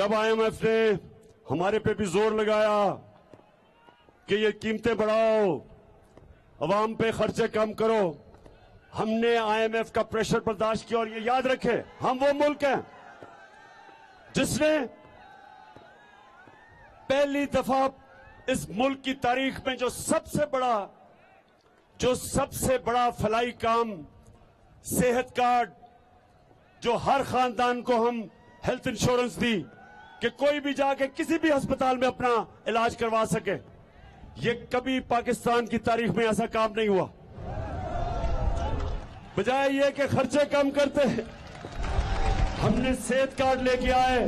جب IMF نے ہمارے پہ بھی زور لگایا کہ یہ قیمتیں بڑھاؤ، عوام پہ خرچے کم کرو، ہم نے IMF کا پریشر برداشت کیا. اور یہ یاد رکھے، ہم وہ ملک ہیں جس نے پہلی دفعہ اس ملک کی تاریخ میں جو سب سے بڑا فلاحی کام، صحت کارڈ، جو ہر خاندان کو ہم ہیلتھ انشورنس دی کہ کوئی بھی جا کے کسی بھی ہسپتال میں اپنا علاج کروا سکے. یہ کبھی پاکستان کی تاریخ میں ایسا کام نہیں ہوا. بجائے یہ کہ خرچے کم کرتے، ہم نے صحت کارڈ لے کے آئے.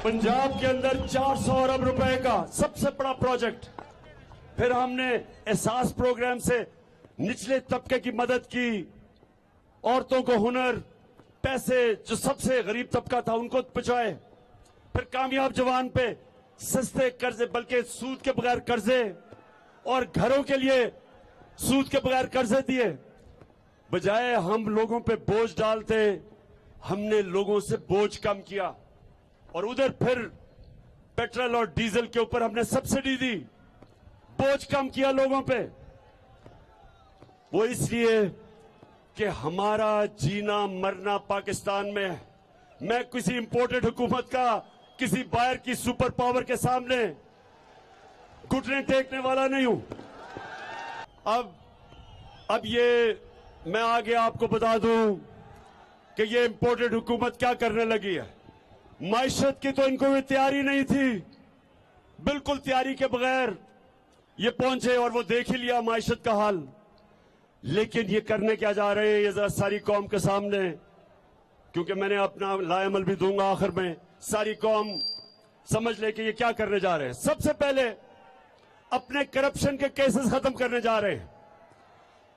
پنجاب کے اندر 400 ارب روپے کا سب سے بڑا پروجیکٹ. پھر ہم نے احساس پروگرام سے نچلے طبقے کی مدد کی، عورتوں کو ہنر، پیسے، جو سب سے غریب طبقہ تھا ان کو پہنچائے. پھر کامیاب جوان پہ سستے قرضے، بلکہ سود کے بغیر قرضے، اور گھروں کے لیے سود کے بغیر قرضے دیے. بجائے ہم لوگوں پہ بوجھ ڈالتے، ہم نے لوگوں سے بوجھ کم کیا. اور ادھر پھر پیٹرول اور ڈیزل کے اوپر ہم نے سبسڈی دی، بوجھ کم کیا لوگوں پہ. وہ اس لیے کہ ہمارا جینا مرنا پاکستان میں ہے. میں کسی امپورٹڈ حکومت کا، کسی باہر کی سپر پاور کے سامنے گھٹنے ٹیکنے والا نہیں ہوں. اب یہ میں آگے آپ کو بتا دوں کہ یہ امپورٹڈ حکومت کیا کرنے لگی ہے. معیشت کی تو ان کو بھی تیاری نہیں تھی. بالکل تیاری کے بغیر یہ پہنچے اور وہ دیکھ ہی لیا معیشت کا حال. لیکن یہ کرنے کیا جا رہے ہیں، یہ ذرا ساری قوم کے سامنے، کیونکہ میں نے اپنا لائے عمل بھی دوں گا آخر میں، ساری قوم سمجھ لے کہ یہ کیا کرنے جا رہے ہیں. سب سے پہلے اپنے کرپشن کے کیسز ختم کرنے جا رہے ہیں.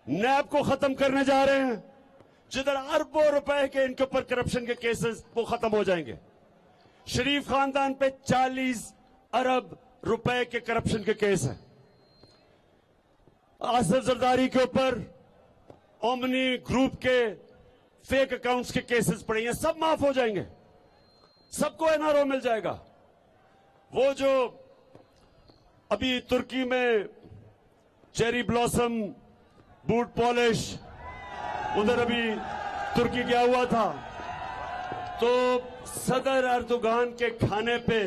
نیب کو ختم کرنے جا رہے ہیں، جدھر اربوں روپے کے ان کے اوپر کرپشن کے کیسز وہ ختم ہو جائیں گے. شریف خاندان پہ 40 ارب روپے کے کرپشن کے کیس ہیں. آصف زرداری کے اوپر اومنی گروپ کے فیک اکاؤنٹس کے کیسز پڑے ہیں، سب معاف ہو جائیں گے. سب کو NRO مل جائے گا. وہ جو ابھی ترکی میں چیری بلاسم بوٹ پالش، ادھر ابھی ترکی گیا ہوا تھا، تو صدر اردوغان کے کھانے پہ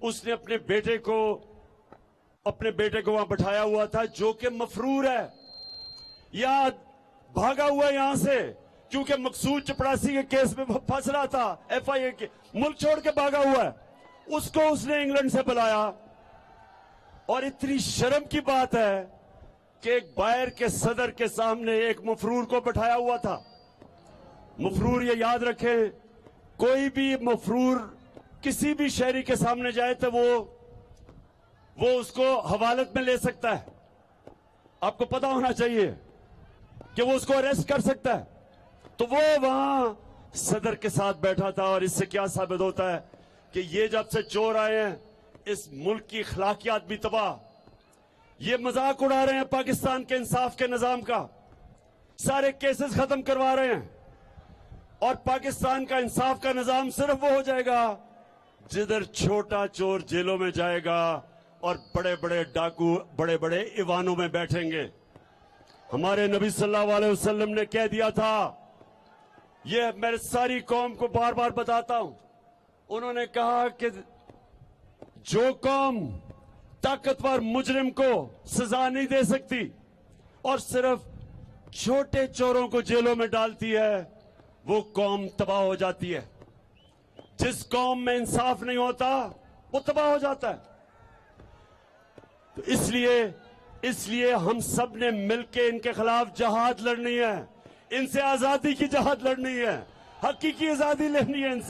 اس نے اپنے بیٹے کو وہاں بٹھایا ہوا تھا، جو کہ مفرور ہے یا بھاگا ہوا ہے یہاں سے، کیونکہ مقصود چپڑاسی کے کیس میں پھنس رہا تھا FIA کے، ملک چھوڑ کے بھاگا ہوا ہے. اس کو اس نے انگلینڈ سے بلایا. اور اتنی شرم کی بات ہے کہ ایک باہر کے صدر کے سامنے ایک مفرور کو بٹھایا ہوا تھا. مفرور، یہ یاد رکھیں، کوئی بھی مفرور کسی بھی شہری کے سامنے جائے تو وہ اس کو حوالت میں لے سکتا ہے. آپ کو پتا ہونا چاہیے کہ وہ اس کو اریسٹ کر سکتا ہے. تو وہ وہاں صدر کے ساتھ بیٹھا تھا. اور اس سے کیا ثابت ہوتا ہے کہ یہ جب سے چور آئے ہیں، اس ملک کی اخلاقیات بھی تباہ. یہ مذاق اڑا رہے ہیں پاکستان کے انصاف کے نظام کا، سارے کیسز ختم کروا رہے ہیں. اور پاکستان کا انصاف کا نظام صرف وہ ہو جائے گا جدھر چھوٹا چور جیلوں میں جائے گا اور بڑے بڑے ڈاکو بڑے بڑے ایوانوں میں بیٹھیں گے. ہمارے نبی صلی اللہ علیہ وسلم نے کہہ دیا تھا، یہ میں ساری قوم کو بار بار بتاتا ہوں، انہوں نے کہا کہ جو قوم طاقتور مجرم کو سزا نہیں دے سکتی اور صرف چھوٹے چوروں کو جیلوں میں ڈالتی ہے، وہ قوم تباہ ہو جاتی ہے. جس قوم میں انصاف نہیں ہوتا وہ تباہ ہو جاتا ہے. تو اس لیے ہم سب نے مل کے ان کے خلاف جہاد لڑنی ہے، ان سے آزادی کی جہاد لڑنی ہے، حقیقی آزادی لڑنی ہے. ان سے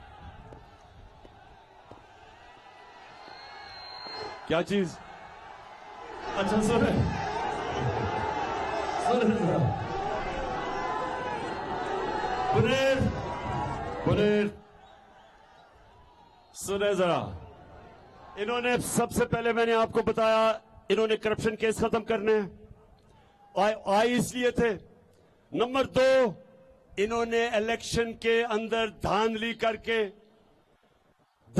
کیا چیز؟ اچھا سنیں سنیں ذرا. انہوں نے سب سے پہلے میں نے آپ کو بتایا، انہوں نے کرپشن کیس ختم کرنے آئے اس لیے تھے. نمبر 2، انہوں نے الیکشن کے اندر دھاندلی کر کے